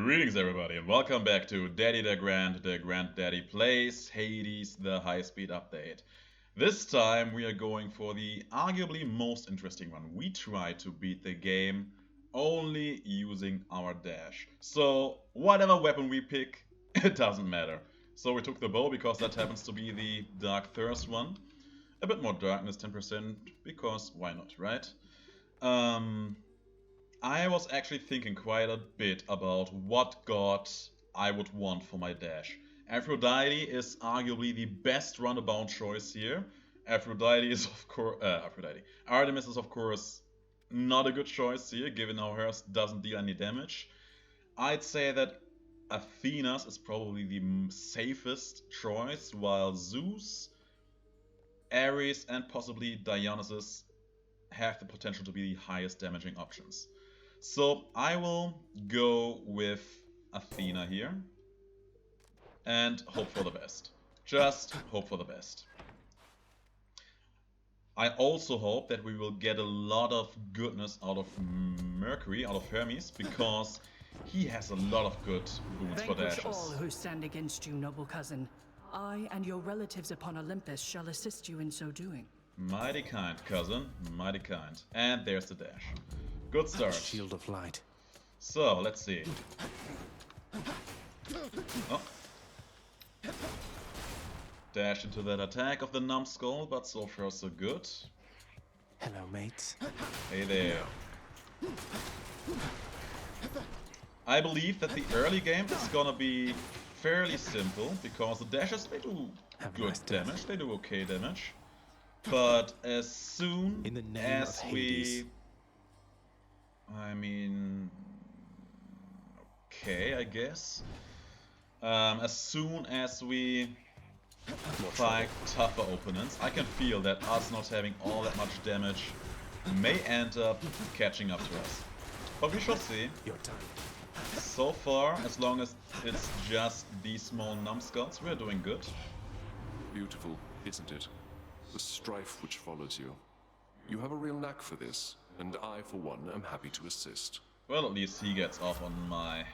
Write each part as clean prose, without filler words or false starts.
Greetings everybody and welcome back to Daddy DeGrand, the Granddaddy Plays Hades the High Speed Update. This time we are going for the arguably most interesting one. We try to beat the game only using our dash. So whatever weapon we pick, it doesn't matter. So we took the bow because that happens to be the Dark Thirst one. A bit more darkness, 10%, because why not, right? I was actually thinking quite a bit about what god I would want for my dash. Aphrodite is arguably the best runabout choice here. Aphrodite is of course Artemis is of course not a good choice here, given how hers doesn't deal any damage. I'd say that Athena's is probably the safest choice, while Zeus, Ares, and possibly Dionysus have the potential to be the highest damaging options. So I will go with Athena here and hope for the best. Just hope for the best. I also hope that we will get a lot of goodness out of Mercury, out of Hermes, because he has a lot of good boons for dashes. Vanquish all who stand against you, noble cousin. I and your relatives upon Olympus shall assist you in so doing. Mighty kind, cousin. Mighty kind. And there's the dash. Good start. Shield of light. So, let's see. Oh. Dash into that attack of the numbskull, but so far so good. Hello, mates. Hey there. I believe that the early game is gonna be fairly simple, because the dashes, they do good damage, they do okay damage. But as soon In the name as of we... Hades. I mean... Okay, I guess. As soon as we fight tougher opponents, I can feel that us not having all that much damage may end up catching up to us. But we shall see. Your time. So far, as long as it's just these small numbskulls, we're doing good. Beautiful, isn't it? The strife which follows you. You have a real knack for this, and I, for one, am happy to assist. Well, at least he gets off on my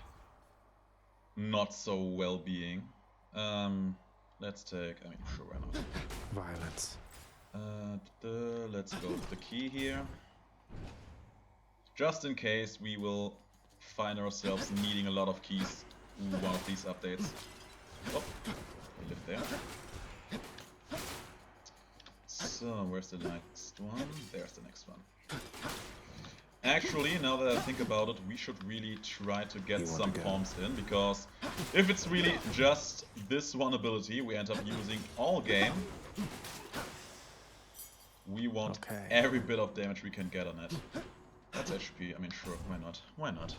not so well-being. Let's take, I mean, sure, why not? Violence. Let's go with the key here. Just in case we will find ourselves needing a lot of keys one of these updates. Oh, we live there. So, where's the next one? There's the next one. Actually, now that I think about it, we should really try to get some palms in, because if it's really just this one ability we end up using all game, we want every bit of damage we can get on it. That's HP, I mean sure, why not? Why not?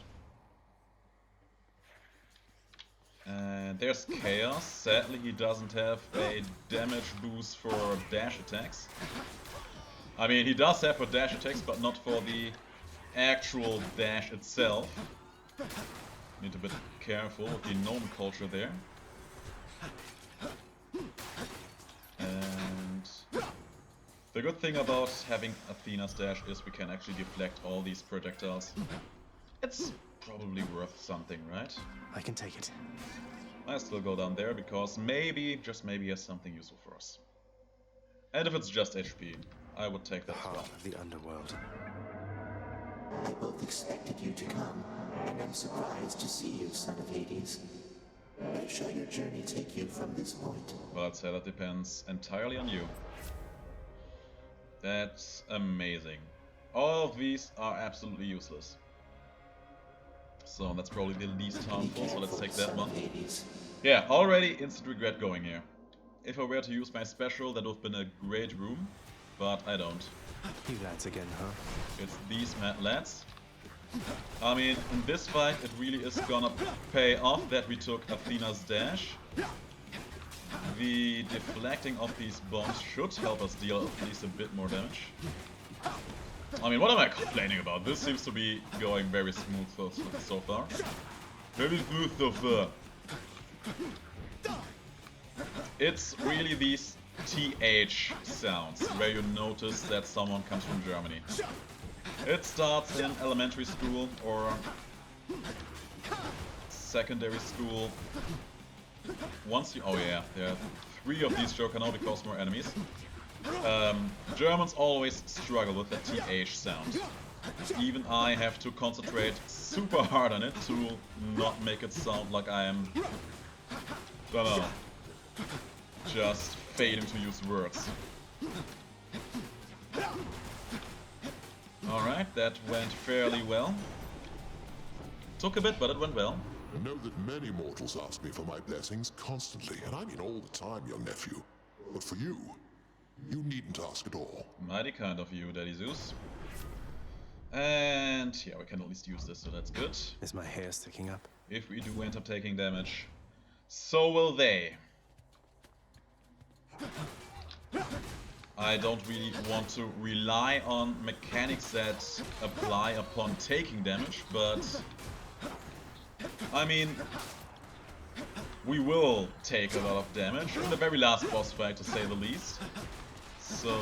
And there's Chaos. Sadly, he doesn't have a damage boost for dash attacks. I mean, he does have for dash attacks, but not for the actual dash itself. Need to be careful with the gnome culture there. And the good thing about having Athena's dash is we can actually deflect all these projectiles. It's probably worth something, right? I can take it. I still go down there because maybe, just maybe, he has something useful for us. And if it's just HP, I would take that as Heart well. of the underworld. I both expected you to come, and am surprised to see you, son of Hades. Where shall your journey take you from this point? Well, I'd say that depends entirely on you. That's amazing. All of these are absolutely useless. So that's probably the least harmful, so let's take that one. Yeah, already instant regret going here. If I were to use my special, that would have been a great room, but I don't. You lads again, huh? It's these mad lads. I mean, in this fight, it really is gonna pay off that we took Athena's dash. The deflecting of these bombs should help us deal at least a bit more damage. I mean, what am I complaining about? This seems to be going very smooth so far. Very smooth so far. It's really these TH sounds where you notice that someone comes from Germany. It starts in elementary school or secondary school. Once you... Oh yeah, there are 3 of these Joker now because more enemies. Germans always struggle with the TH sound. Even I have to concentrate super hard on it to not make it sound like I am... don't know. Just failing to use words. Alright, that went fairly well. Took a bit, but it went well. I know that many mortals ask me for my blessings constantly, and I mean all the time, young nephew. But for you, you needn't ask at all. Mighty kind of you, Daddy Zeus. And yeah, we can at least use this, so that's good. Is my hair sticking up? If we do end up taking damage, so will they. I don't really want to rely on mechanics that apply upon taking damage, but I mean, we will take a lot of damage in the very last boss fight, to say the least. So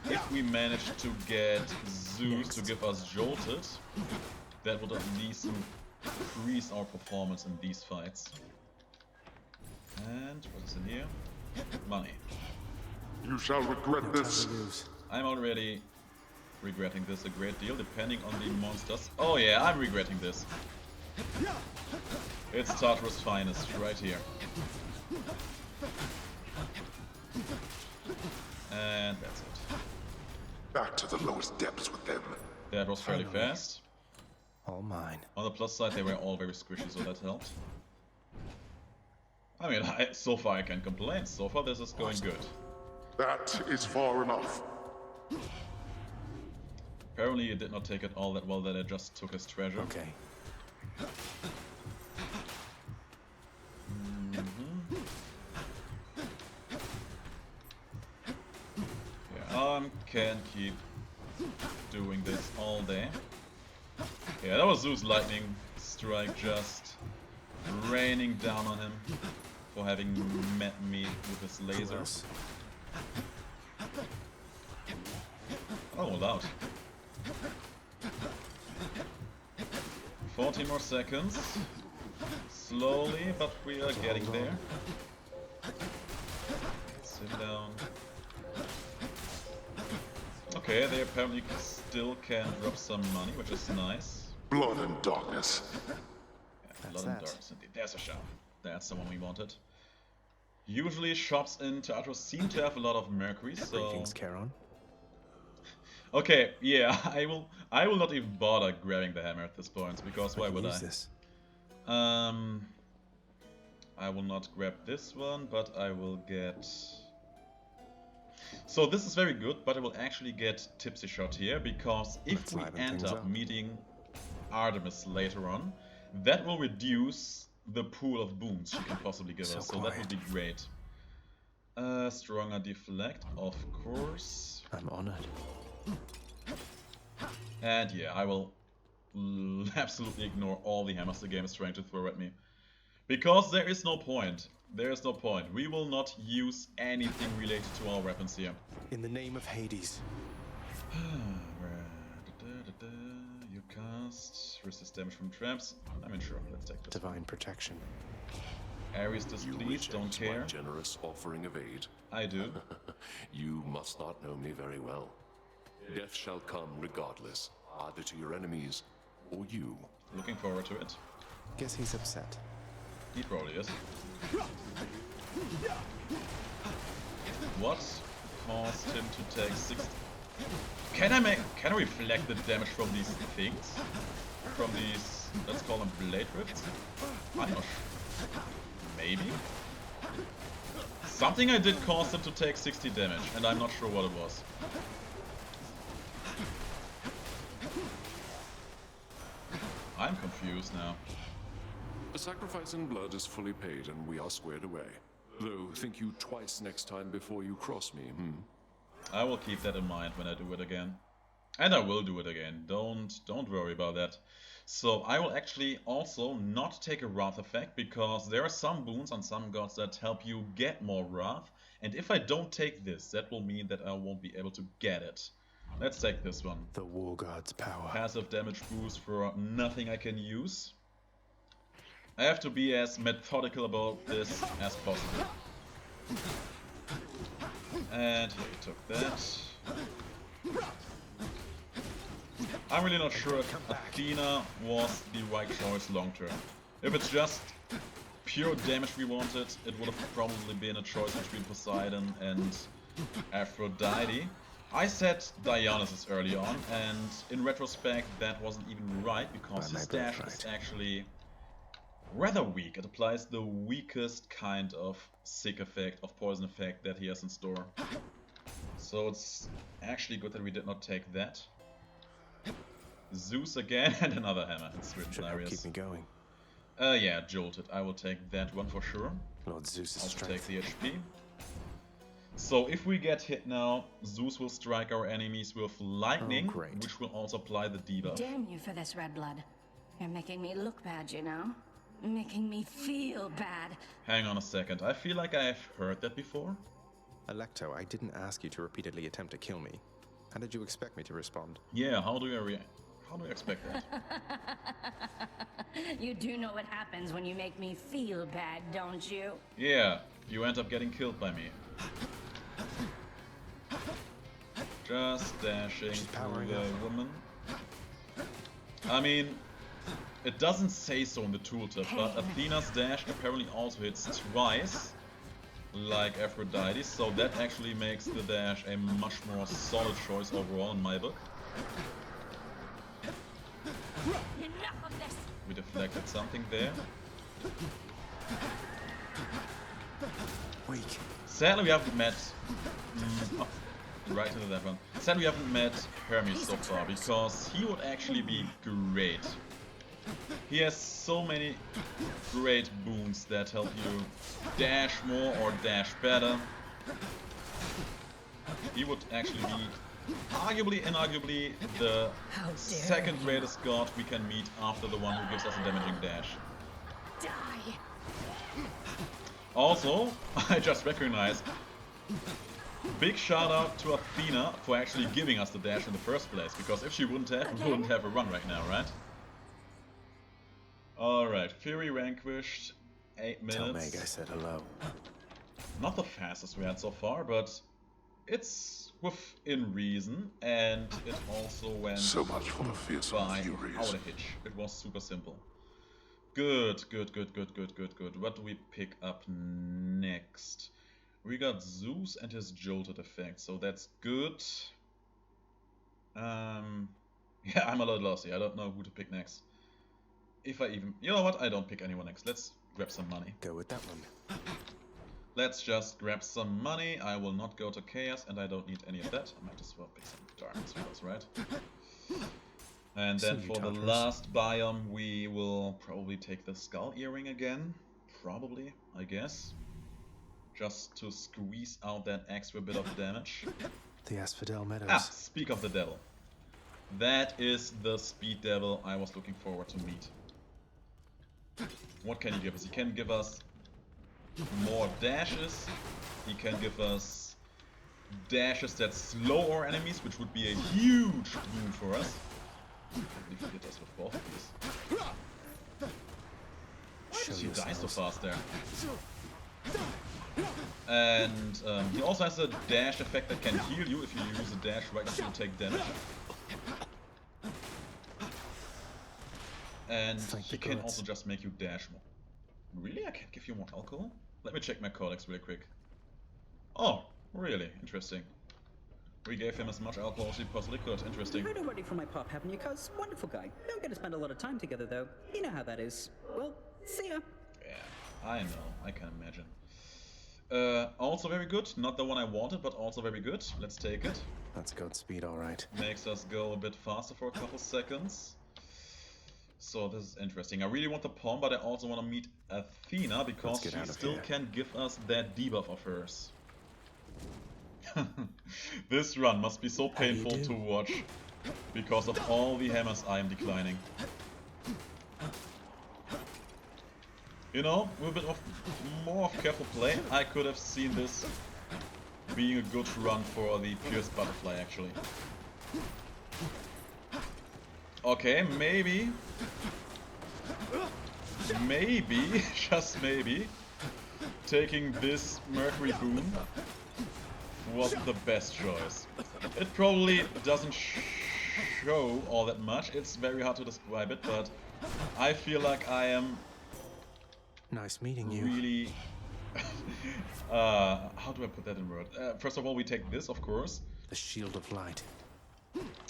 if we manage to get Zeus to give us Jolted, that would at least increase our performance in these fights. And what is in here? Money. You shall regret this. I'm already regretting this a great deal, depending on the monsters. Oh yeah, I'm regretting this. It's Tartarus' finest, right here. And that's it. Back to the lowest depths with them. That was fairly fast. All mine. On the plus side, they were all very squishy, so that helped. I mean, so far I can't complain. So far this is going good. That is far enough. Apparently it did not take it all that well that I just took his treasure. Okay. Yeah, can keep doing this all day. Yeah, that was Zeus' lightning strike just raining down on him for having met me with his lasers. Oh, loud. 14 more seconds. Slowly, but we are getting there. Sit down. Okay, they apparently still can drop some money, which is nice. Blood and darkness. Yeah, blood and darkness, indeed. There's a shop. That's the one we wanted. Usually shops in Tartarus seem to have a lot of mercury, so... Greetings, Charon. Okay, yeah, I will not even bother grabbing the hammer at this point, because why would I? This. I will not grab this one, but I will get... So this is very good, but I will actually get Tipsy Shot here, because if we end up meeting Artemis later on, that will reduce the pool of boons she can possibly give us, so that would be great. Stronger deflect, of course. I'm honored. And yeah, I will absolutely ignore all the hammers the game is trying to throw at me. Because there is no point. There is no point. We will not use anything related to our weapons here. In the name of Hades. You cast, resist damage from traps. I mean, sure, let's take this. Divine protection. Ares displeased, don't care. My generous offering of aid. I do. You must not know me very well. Death shall come regardless, either to your enemies or you. Looking forward to it. Guess he's upset. He probably is. What caused him to take 60? Can I reflect the damage from these things? From these, let's call them blade rifts? I'm not sure. Maybe? Something I did cause him to take 60 damage, and I'm not sure what it was. I'm confused now. The sacrifice in blood is fully paid and we are squared away. Though, think you twice next time before you cross me, I will keep that in mind when I do it again. And I will do it again, don't worry about that. So I will actually also not take a Wrath effect, because there are some boons on some gods that help you get more Wrath. And if I don't take this, that will mean that I won't be able to get it. Let's take this one. The War God's power. Passive damage boost for nothing I can use. I have to be as methodical about this as possible. And he took that. I'm really not sure if Athena was the right choice long term. If it's just pure damage we wanted, it would have probably been a choice between Poseidon and Aphrodite. I said Dionysus early on, and in retrospect that wasn't even right, because his dash is actually rather weak. It applies the weakest kind of sick effect, of poison effect that he has in store. So it's actually good that we did not take that. Zeus again and another hammer. It's written Should help keep me going. Yeah, jolted. I will take that one for sure. Lord Zeus's Also strength. take the HP. So if we get hit now, Zeus will strike our enemies with lightning, which will also apply the debuff. Damn you for this, Red Blood. You're making me look bad, you know? Making me feel bad. Hang on a second. I feel like I've heard that before. Alecto, I didn't ask you to repeatedly attempt to kill me. How did you expect me to respond? Yeah, how do you expect that? You do know what happens when you make me feel bad, don't you? Yeah, you end up getting killed by me. Just dashing through the woman. I mean, it doesn't say so in the tooltip, but Athena's dash apparently also hits twice, like Aphrodite, so that actually makes the dash a much more solid choice overall in my book. Enough of this. We deflected something there. Weak. Sadly, we haven't met... right into that one. Sadly, we haven't met Hermes so far, because he would actually be great. He has so many great boons that help you dash more or dash better. He would actually be arguably, inarguably, the second greatest god we can meet after the one who gives us a damaging dash. Die. Also, I just recognized, big shout out to Athena for actually giving us the dash in the first place, because if she wouldn't have, we wouldn't have a run right now, right? Alright, Fury vanquished, 8 minutes. Tell Meg I said hello. Not the fastest we had so far, but it's within reason, and it also went So much for the fearsome by furies. without a hitch. It was super simple. Good, good, good, good, good, good, good. What do we pick up next? We got Zeus and his jolted effect, so that's good. Yeah, I'm a little lost here. I don't know who to pick next. If I even... You know what? I don't pick anyone next. Let's grab some money. Go with that one. Let's just grab some money. I will not go to Chaos, and I don't need any of that. I might as well pick some Darkness Spells, right? And then for the last biome, we will probably take the Skull Earring again. Probably, I guess. Just to squeeze out that extra bit of damage. The Asphodel Meadows. Ah, speak of the devil. That is the speed devil I was looking forward to meet. What can he give us? He can give us more dashes. He can give us dashes that slow our enemies, which would be a huge boon for us. I can't believe he hit us with both of these. Why did he die so fast there? And he also has a dash effect that can heal you if you use a dash right after you take damage. And he can also just make you dash more. Really? I can't give you more alcohol? Let me check my codex real quick. Oh, really? Interesting. We gave him as much alcohol as we possibly could. Interesting. You heard already from my pop, haven't you, cuz? Wonderful guy. Don't get to spend a lot of time together, though. You know how that is. Well, see ya. Yeah, I know. I can imagine. Also very good. Not the one I wanted, but also very good. Let's take it. That's Godspeed, alright. Makes us go a bit faster for a couple seconds. So this is interesting. I really want the pawn, but I also want to meet Athena, because she still can give us that debuff of hers. This run must be so painful to watch, because of all the hammers I am declining. You know, with a bit of more of careful play, I could have seen this being a good run for the Pierced Butterfly, actually. Okay, maybe maybe, just maybe, taking this Mercury Boon wasn't the best choice. It probably doesn't show all that much. It's very hard to describe it, but I feel like I am Nice meeting you. really... how do I put that in words? First of all, we take this, of course. The shield of light.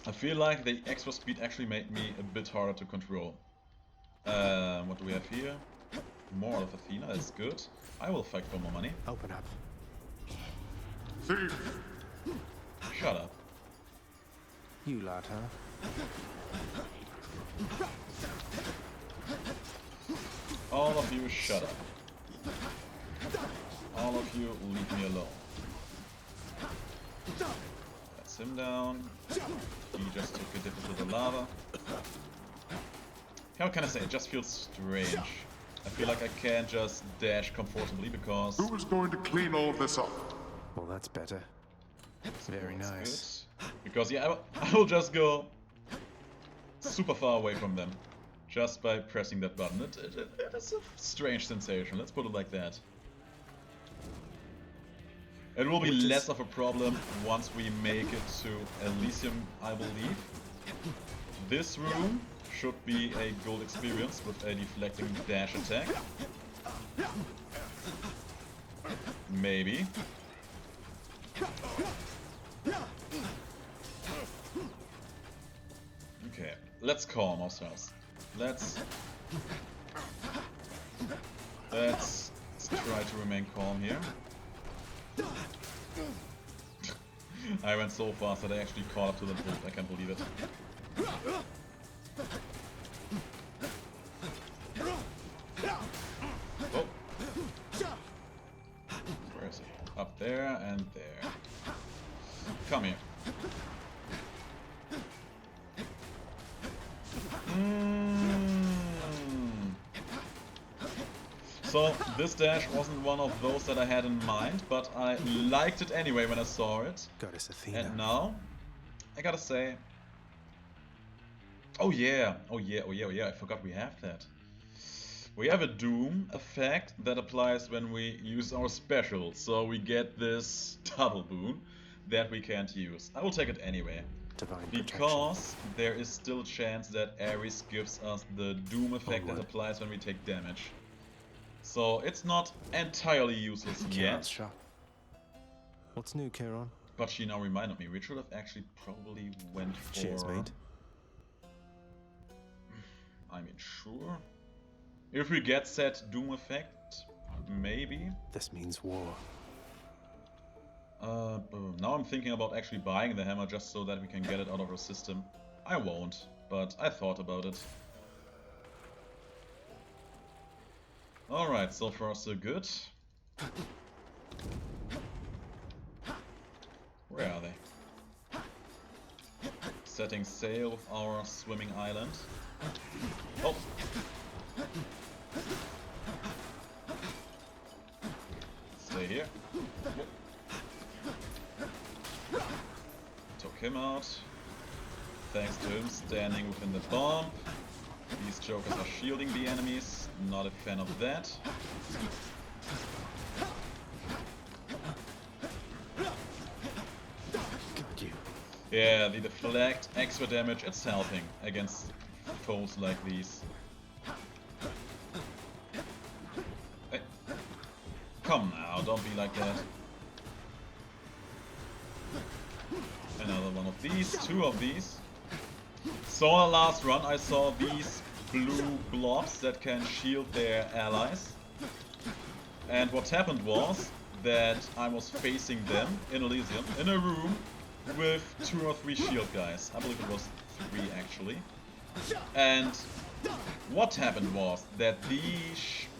I feel like the extra speed actually made me a bit harder to control. What do we have here? More of Athena, that's good. I will fight for more money. Open up. Thief! Shut up. You lad, huh? All of you, shut up. All of you, leave me alone. That's him down. He just took a dip into the lava. How can I say? It just feels strange. I feel like I can't just dash comfortably because... Who is going to clean all this up? Well, that's better. Very That's nice. good. Because yeah, I will just go super far away from them. Just by pressing that button. It is a strange sensation, let's put it like that. It will be less of a problem once we make it to Elysium, I believe. This room should be a gold experience with a deflecting dash attack. Maybe. Okay, let's calm ourselves. Let's try to remain calm here. I went so fast that I actually caught up to the boat. I can't believe it. Oh. Where is he? Up there and there. Come here. So, this dash wasn't one of those that I had in mind, but I liked it anyway when I saw it. Goddess Athena. And now, I gotta say... Oh yeah, I forgot we have that. We have a Doom effect that applies when we use our special, so we get this double boon that we can't use. I will take it anyway. Divine Because there is still a chance that Ares gives us the Doom effect that applies when we take damage. So it's not entirely useless yet. Shop. What's new, Charon? But she now reminded me, we should have actually probably went for... Cheers, mate. I mean, sure. If we get said Doom effect, maybe. This means war. Now I'm thinking about actually buying the hammer just so that we can get it out of our system. I won't, but I thought about it. Alright, so far so good. Where are they? Setting sail of our swimming island. Oh! Stay here. Took him out. Thanks to him standing within the bomb. These jokers are shielding the enemies. Not a fan of that. Got you. Yeah, the deflect, extra damage, it's helping against foes like these. Hey. Come now, don't be like that. Another one of these, two of these. So on the last run I saw these blue blobs that can shield their allies. And what happened was that I was facing them in Elysium, in a room with 2 or 3 shield guys. I believe it was 3 actually. And what happened was that the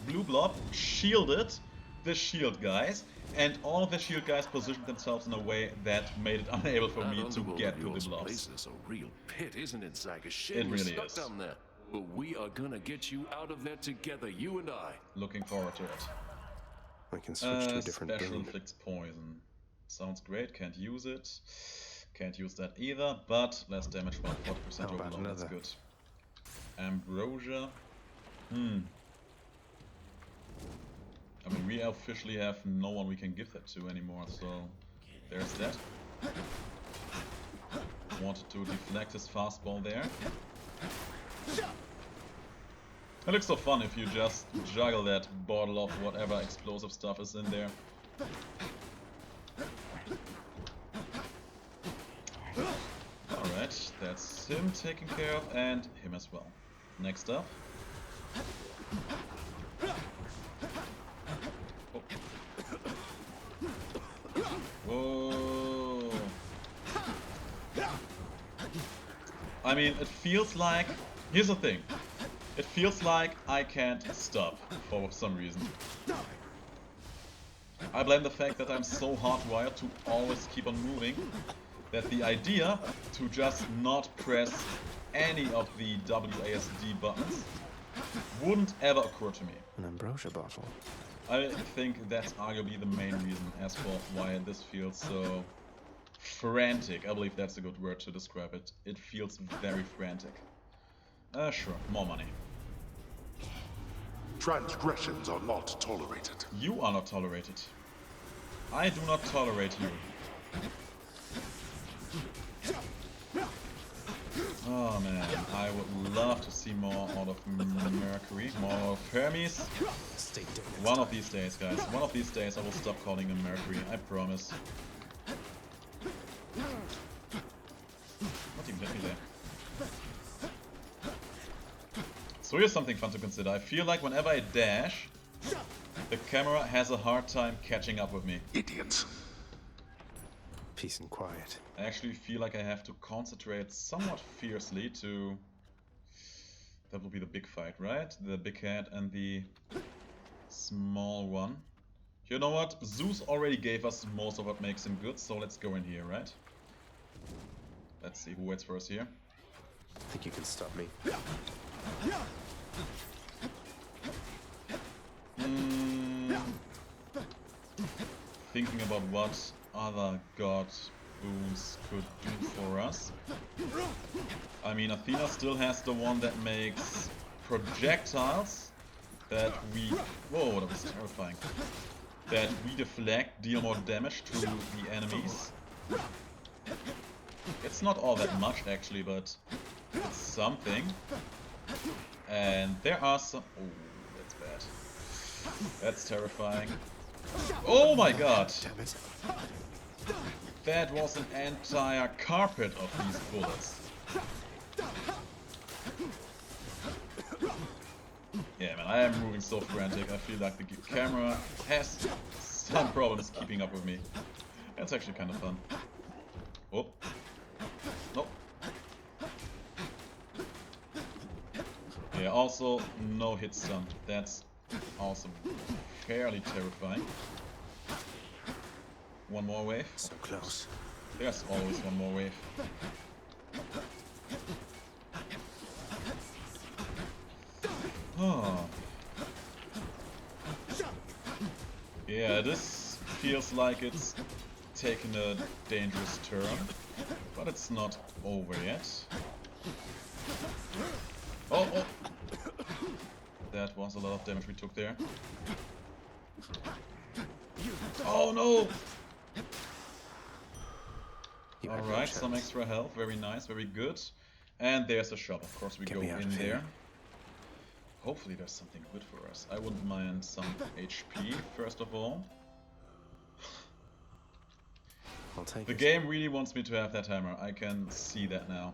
blue blob shielded the shield guys, and all of the shield guys positioned themselves in a way that made it unable for me to get to the blobs. Place is a real pit, isn't it, Zach? A shame It you're really stuck is. down there. But we are gonna get you out of there together, you and I. Looking forward to it. I can switch to a different Special boon. inflicts poison. Sounds great, can't use it. Can't use that either, but less damage, about 40% How about overall, that's another? good. Ambrosia. I mean, we officially have no one we can give that to anymore, so there's that. Wanted to deflect his fastball there. It looks so fun if you just juggle that bottle of whatever explosive stuff is in there. Alright, that's him taken care of, and him as well. Next up. Oh. Whoa. I mean, it feels like... Here's the thing. It feels like I can't stop for some reason. I blame the fact that I'm so hardwired to always keep on moving that the idea to just not press any of the WASD buttons wouldn't ever occur to me. An ambrosia bottle. I think that's arguably the main reason as for why this feels so frantic. I believe that's a good word to describe it. It feels very frantic. Sure, more money. Transgressions are not tolerated. You are not tolerated. I do not tolerate you. Oh man, I would love to see more out of Mercury, more of Hermes. One of these days, guys. One of these days I will stop calling him Mercury, I promise. Not even hit me there. So here's something fun to consider. I feel like whenever I dash, the camera has a hard time catching up with me. Idiots. Peace and quiet. I actually feel like I have to concentrate somewhat fiercely to... That will be the big fight, right? The big cat and the small one. You know what? Zeus already gave us most of what makes him good, so let's go in here, right? Let's see who waits first here. Think you can stop me? Thinking about what other god boons could do for us. I mean, Athena still has the one that makes projectiles that we... Whoa, that was terrifying. That we deflect, deal more damage to the enemies. It's not all that much actually, but it's something. And there are some... Oh, that's bad. That's terrifying. Oh my god! Damn it. That was an entire carpet of these bullets. Yeah man, I am moving so frantic. I feel like the camera has some problems keeping up with me. That's actually kind of fun. Oh. Nope. Yeah, also no hit stun. That's also fairly terrifying. One more wave. So close. There's always one more wave. Oh. Yeah, this feels like it's taken a dangerous turn, but it's not over yet. Oh, oh! That was a lot of damage we took there. Oh no! Alright, some extra health, very nice, very good. And there's a shop, of course we go in there. Hopefully there's something good for us. I wouldn't mind some HP, first of all. I'll take The game really wants me to have that hammer, I can see that now.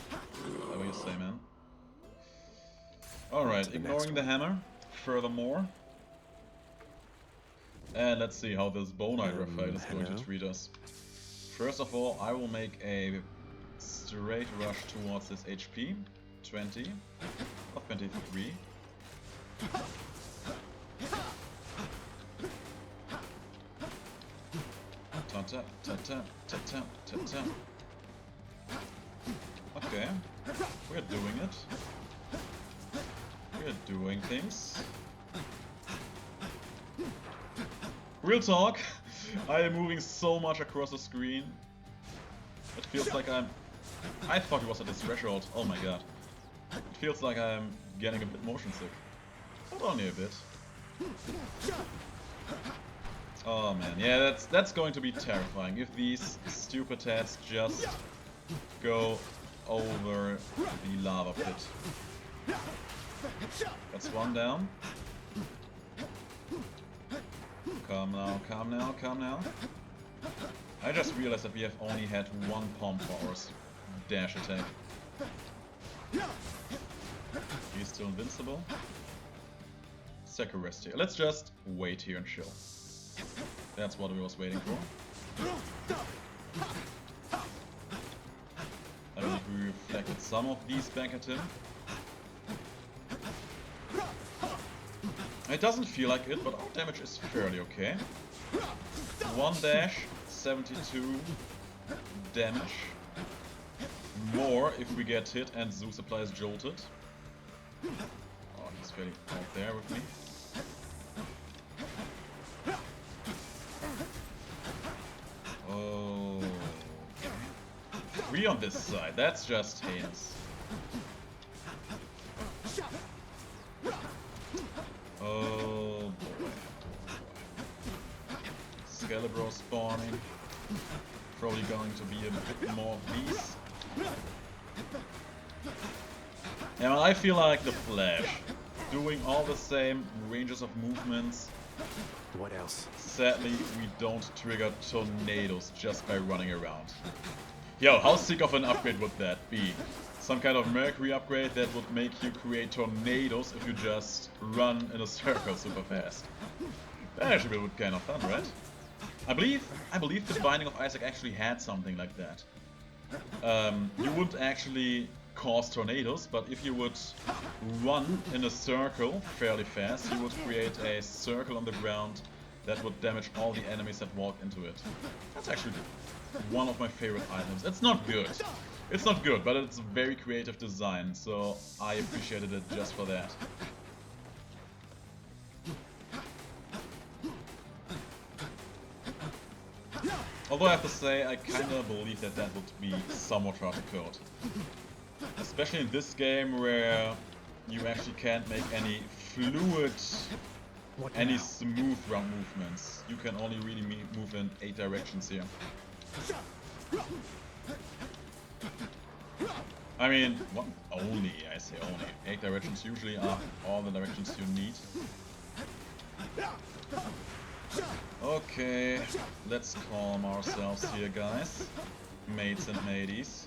What do you say, man? Alright, ignoring the hammer, furthermore. And let's see how this Bone Hydra fight is going to treat us. First of all, I will make a straight rush towards this HP. 20 of 23. Ta-ta, ta-ta, ta-ta, ta-ta. Okay, we're doing it. We're doing things. Real talk, I am moving so much across the screen. It feels like I thought it was at this threshold. Oh my god. It feels like I'm getting a bit motion sick. But only a bit. Oh man, yeah, that's going to be terrifying if these stupid heads just go over the lava pit. That's one down. Calm now, calm now, calm now. I just realized that we have only had one pomp for our dash attack. He's still invincible. Second rest here. Let's just wait here and chill. That's what we was waiting for. I believe we reflected some of these back at him. It doesn't feel like it, but our damage is fairly okay. One dash, 72 damage. More if we get hit and Zeus applies jolted. Oh, he's fairly out there with me. Oh. 3 on this side, that's just heinous. Oh boy. Skelebro spawning. Probably going to be a bit more of these. Yeah, well, I feel like the Flash. Doing all the same ranges of movements. What else? Sadly, we don't trigger tornadoes just by running around. Yo, how sick of an upgrade would that be? Some kind of Mercury upgrade that would make you create tornadoes if you just run in a circle super fast. That actually would be kind of fun, right? I believe the Binding of Isaac actually had something like that. You wouldn't actually cause tornadoes, but if you would run in a circle fairly fast, you would create a circle on the ground that would damage all the enemies that walk into it. That's actually one of my favorite items. It's not good. It's not good, but it's a very creative design, so I appreciated it just for that. Although I have to say, I kinda believe that that would be somewhat hard to code. Especially in this game where you actually can't make any fluid, any smooth run movements. You can only really move in 8 directions here. I mean, only, I say only. 8 directions usually are all the directions you need. Okay, let's calm ourselves here, guys. Mates and mateys.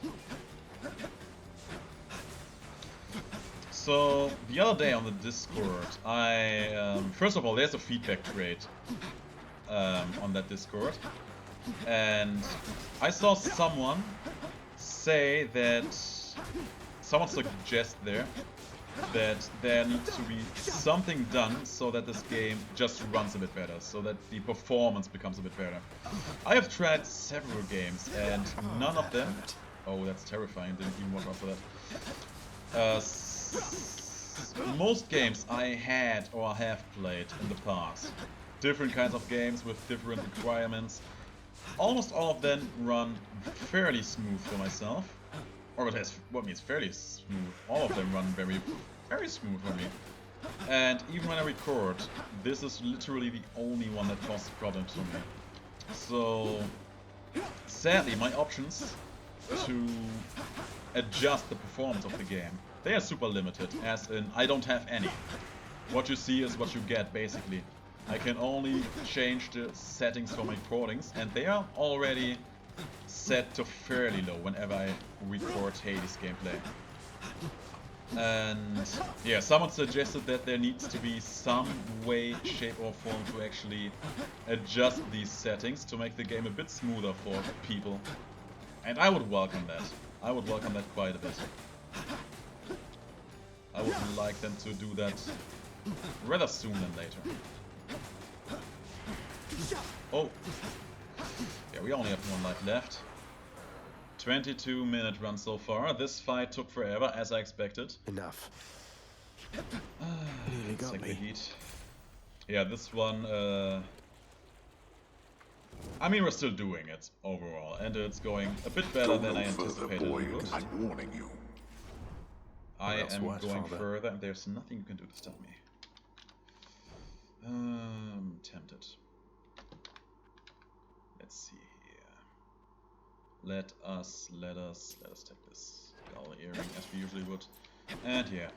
So, the other day on the Discord, first of all, there's a feedback thread on that Discord. And I saw someone say that, someone suggest there, that there needs to be something done so that this game just runs a bit better, so that the performance becomes a bit better. I have tried several games and none of them... Oh, that's terrifying, didn't even watch out for that. Most games I had or have played in the past, different kinds of games with different requirements, almost all of them run fairly smooth for myself. Or it has, what means fairly smooth. All of them run very, very smooth for me. And even when I record, this is literally the only one that causes problems for me. So, sadly, my options to adjust the performance of the game, they are super limited, as in I don't have any. What you see is what you get, basically. I can only change the settings for my recordings, and they are already set to fairly low whenever I record Hades gameplay. And yeah, someone suggested that there needs to be some way, shape or form to actually adjust these settings to make the game a bit smoother for people. And I would welcome that. I would welcome that quite a bit. I would like them to do that rather soon than later. Oh! Yeah, we only have 1 life left. 22-minute run so far. This fight took forever, as I expected. Enough. Nearly got me. Heat. Yeah, this one, I mean, we're still doing it overall, and it's going a bit better than I anticipated it would. I'm warning you. I am what, going Father? further, and there's nothing you can do to stop me. Let us take this skull earring as we usually would. And yeah,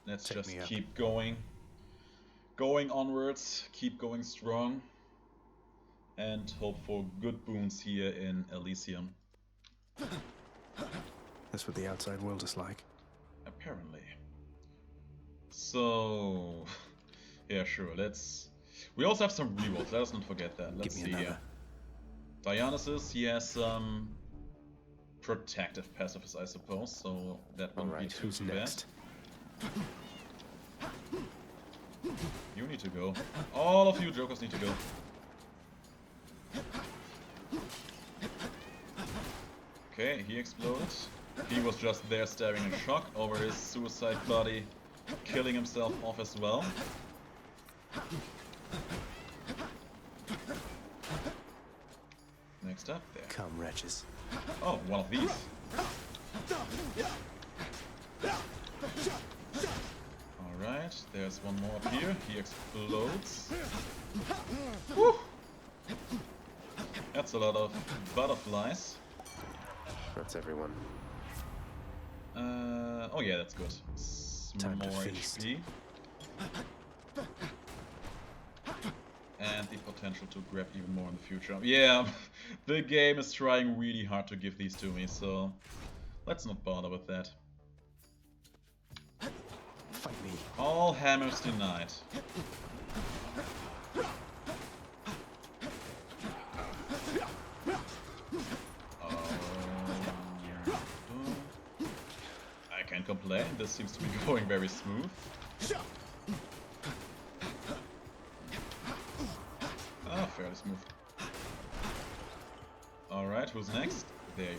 let's Take just me up. keep going. Going onwards, keep going strong. And hope for good boons here in Elysium. That's what the outside world is like. Apparently. So, yeah, sure, we also have some rerolls, let us not forget that. Let's Give see me here. another. Dionysus, he has some protective pacifists, I suppose, so that wouldn't be Alright, too who's bad. next? You need to go. All of you jokers need to go. Okay, he exploded. He was just there staring in shock over his suicide buddy killing himself off as well. Next up there. Come, wretches. Oh, one of these. Alright, there's one more up here. He explodes. Woo! That's a lot of butterflies. That's everyone. Oh yeah, that's good. Time to More feast. HP. And the potential to grab even more in the future. Yeah, the game is trying really hard to give these to me, so let's not bother with that. Fight me. All hammers denied. I can't complain, this seems to be going very smooth. Ah, fairly smooth. Alright, who's next? There you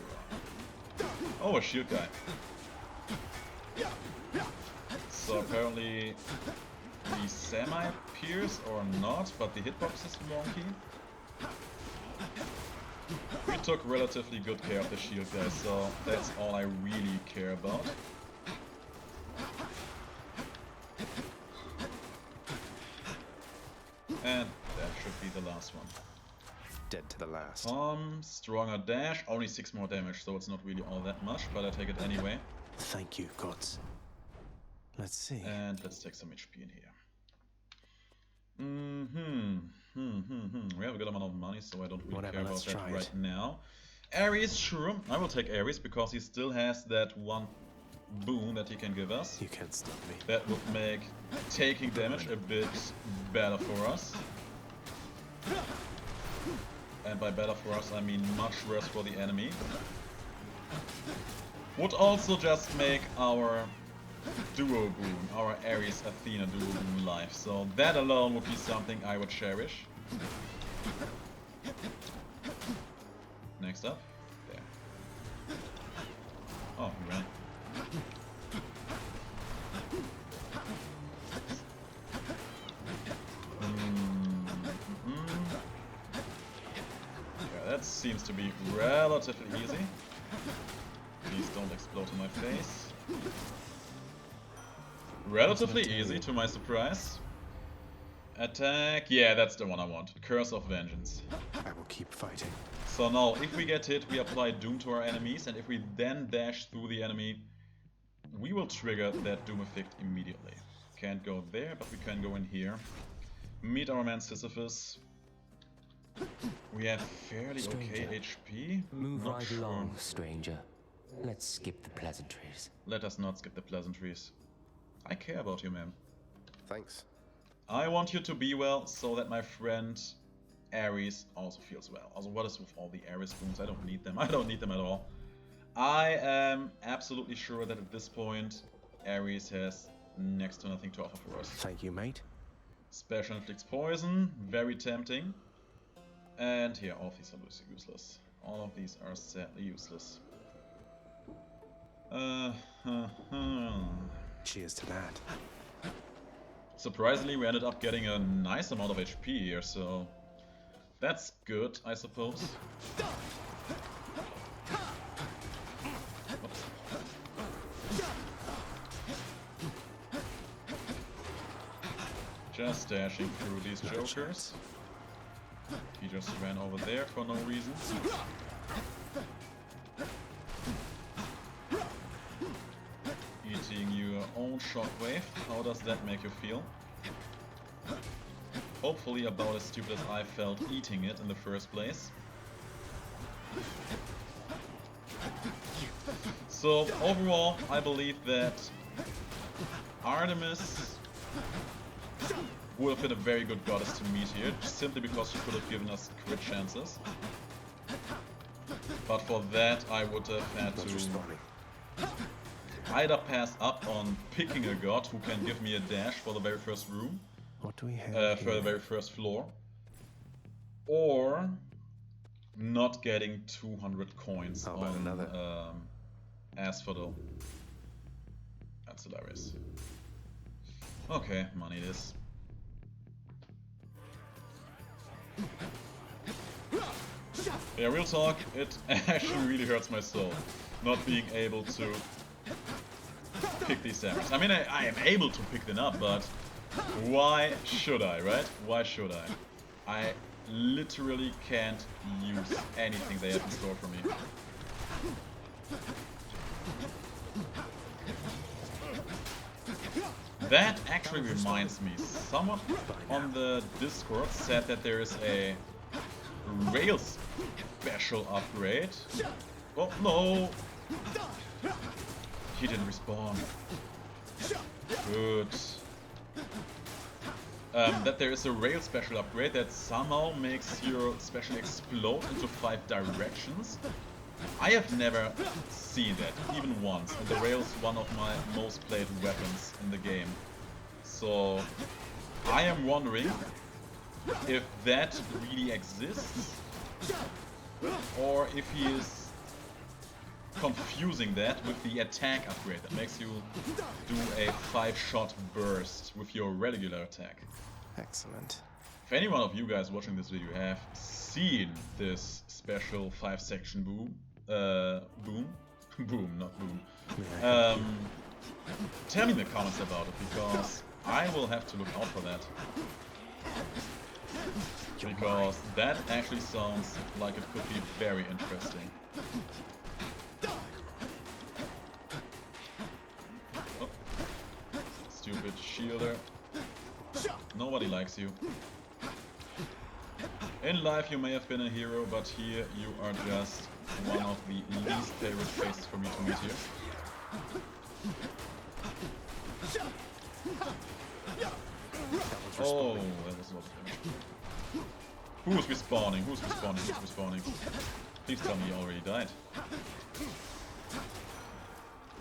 are. Oh, a shield guy. So apparently the semi-pierce or not, but the hitbox is wonky. We took relatively good care of the shield guy, so that's all I really care about. And that should be the last one. Dead to the last. Stronger dash, only 6 more damage, so it's not really all that much, but I take it anyway. Thank you, gods. Let's see. And let's take some HP in here. We have a good amount of money, so I don't really Whatever, care about let's that try it. right now. Ares, sure, I will take Ares because he still has that one boon that he can give us. You can't stop me. That would make taking damage a bit better for us. And by better for us, I mean much worse for the enemy. Would also just make our duo boon, our Ares Athena duo boon life. So that alone would be something I would cherish. Next up, there. Oh, he ran. Yeah, that seems to be relatively easy. Please don't explode in my face. Relatively easy, to my surprise. Attack. Yeah, that's the one I want. Curse of Vengeance. I will keep fighting. So now, if we get hit, we apply Doom to our enemies, and if we then dash through the enemy, we will trigger that Doom effect immediately. Can't go there, but we can go in here. Meet our man Sisyphus. We have fairly Stranger, okay HP. Move Not right sure. along, stranger. Let's skip the pleasantries. Let us not skip the pleasantries. I care about you, man. Thanks. I want you to be well, so that my friend Ares also feels well. Also, what is with all the Ares boons? I don't need them. I don't need them at all. I am absolutely sure that at this point, Ares has next to nothing to offer for us. Thank you, mate. Special inflicts poison, very tempting. And here, all of these are useless. All of these are sadly useless. Cheers to that. Surprisingly, we ended up getting a nice amount of HP here, so that's good, I suppose. Oops. Just dashing through these jokers. He just ran over there for no reason. shockwave. How does that make you feel? Hopefully about as stupid as I felt eating it in the first place. So overall, I believe that Artemis would have been a very good goddess to meet here, simply because she could have given us crit chances. But for that, I would have had to either pass up on picking a god who can give me a dash for the very first room, What do we have for the very first floor, or not getting 200 coins on Asphodel. That's hilarious. Okay, money it is. Yeah, real talk, it actually really hurts my soul not being able to pick these hammers. I mean, I am able to pick them up, but why should I, right? Why should I? I literally can't use anything they have in store for me. That actually reminds me, someone on the Discord said that there is a Rails special upgrade. Oh no! He didn't respawn. Good. That there is a rail special upgrade that somehow makes your special explode into 5 directions. I have never seen that, even once, and the rail is one of my most played weapons in the game. So I am wondering if that really exists, or if he is confusing that with the attack upgrade that makes you do a 5-shot burst with your regular attack. Excellent. If any one of you guys watching this video have seen this special 5-section boom, boom, not boom, tell me in the comments about it, because I will have to look out for that. Because that actually sounds like it could be very interesting. Oh. Stupid shielder. Nobody likes you. In life you may have been a hero, but here you are just one of the least favorite faces for me to meet here. Oh, that was a lot of damage. Who's respawning? Who's respawning? Who's respawning? Please tell me you already died.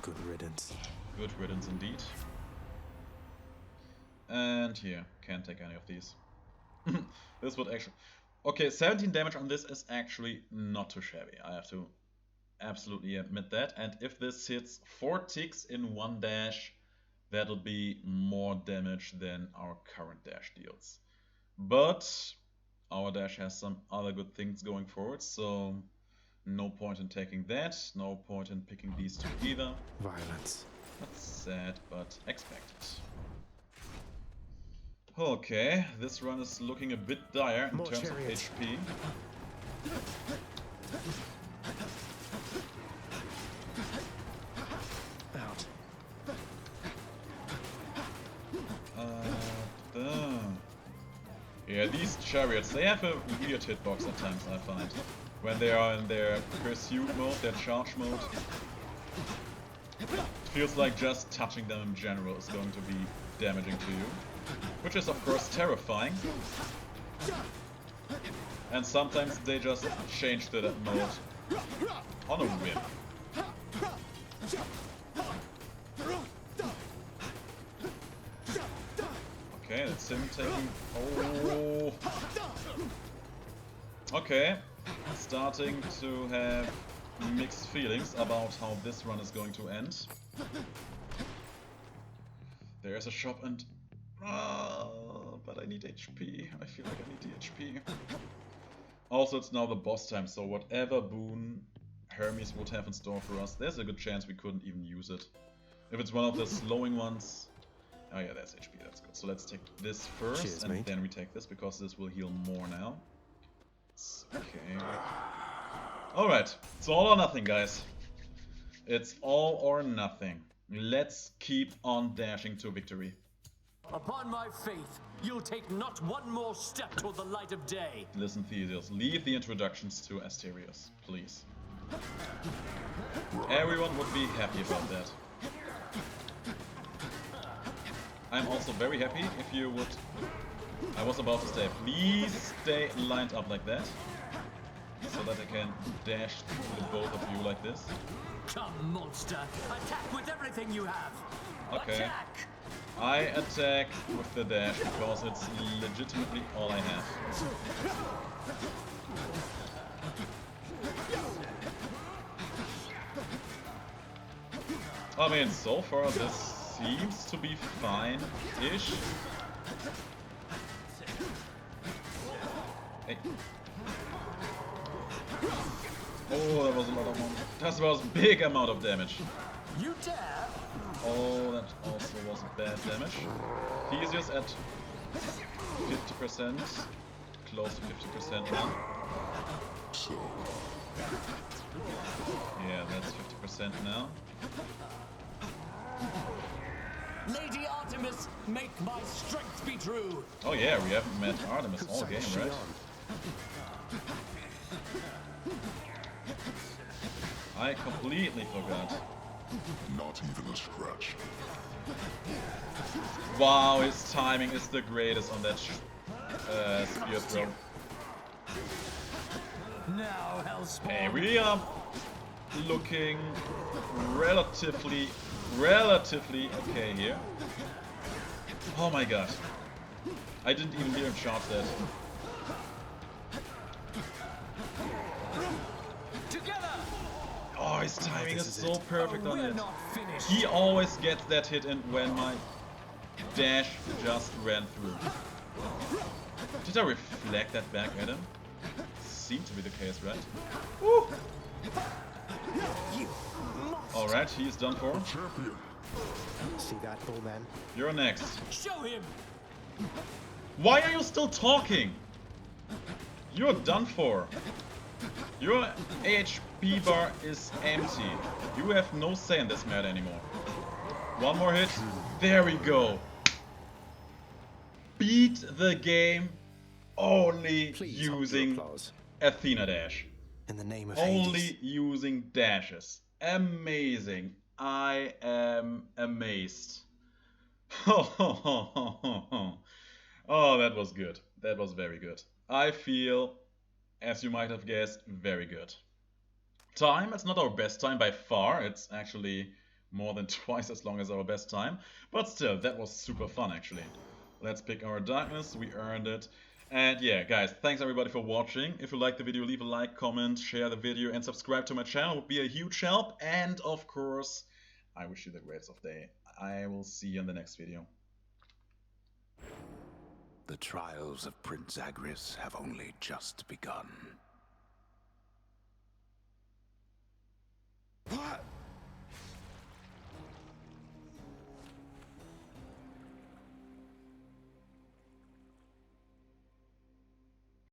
Good riddance. Good riddance indeed. And here, can't take any of these. This would actually... Okay, 17 damage on this is actually not too shabby. I have to absolutely admit that. And if this hits 4 ticks in 1 dash, that'll be more damage than our current dash deals. But our dash has some other good things going forward, so no point in taking that, no point in picking these two either. Violence. That's sad, but expected. Okay, this run is looking a bit dire in terms of HP. Out. Yeah, these chariots, they have a weird hitbox at times, I find. When they are in their pursuit mode, their charge mode. It feels like just touching them in general is going to be damaging to you. Which is of course terrifying. And sometimes they just change to that mode on a whim. Okay, that's him taking... Oh! Okay, starting to have mixed feelings about how this run is going to end. There's a shop and... but I need HP. I feel like I need the HP. Also, it's now the boss time, so whatever boon Hermes would have in store for us, there's a good chance we couldn't even use it. If it's one of the slowing ones... Oh yeah, that's HP, that's good. So let's take this first, Cheers, and mate. then we take this, because this will heal more now. Okay. Alright, it's all or nothing, guys. It's all or nothing. Let's keep on dashing to victory. Upon my faith, you'll take not one more step toward the light of day. Listen, Theseus, leave the introductions to Asterios, please. Everyone would be happy about that. I'm also very happy if you would... I was about to say, please stay lined up like that. So that I can dash to both of you like this. Come, monster! Attack with everything you have! Okay. Attack! I attack with the dash because it's legitimately all I have. I mean, so far this seems to be fine-ish. Hey. Oh, that was a lot of damage. That was a big amount of damage. You dare? Oh, that also was bad damage. Theseus at 50%, close to 50% now. Yeah, that's 50% now. Lady Artemis, make my strength be true. Oh yeah, we haven't met Artemis all game, right? I completely forgot. Not even a scratch. Wow, his timing is the greatest on that spear throw. Now, Hellspawn. Hey, we are looking relatively okay here. Oh my god. I didn't even hear him charge that. Oh, his timing is so perfect on it. He always gets that hit in when my dash just ran through. Did I reflect that back at him? Seemed to be the case, right? Woo! Alright, he's done for. See that, bull man? You're next. Show him. Why are you still talking? You're done for. Your HP bar is empty. You have no say in this matter anymore. One more hit. There we go. Beat the game only using Athena Dash. In the name of Only Hades. using dashes. Amazing. I am amazed. Oh, that was good. That was very good. I feel, as you might have guessed, very good. Time, it's not our best time by far. It's actually more than twice as long as our best time. But still, that was super fun actually. Let's pick our darkness. We earned it. And yeah, guys, thanks everybody for watching. If you liked the video, leave a like, comment, share the video, and subscribe to my channel. It would be a huge help. And of course, I wish you the greatest of day. I will see you in the next video. The trials of Prince Zagreus have only just begun.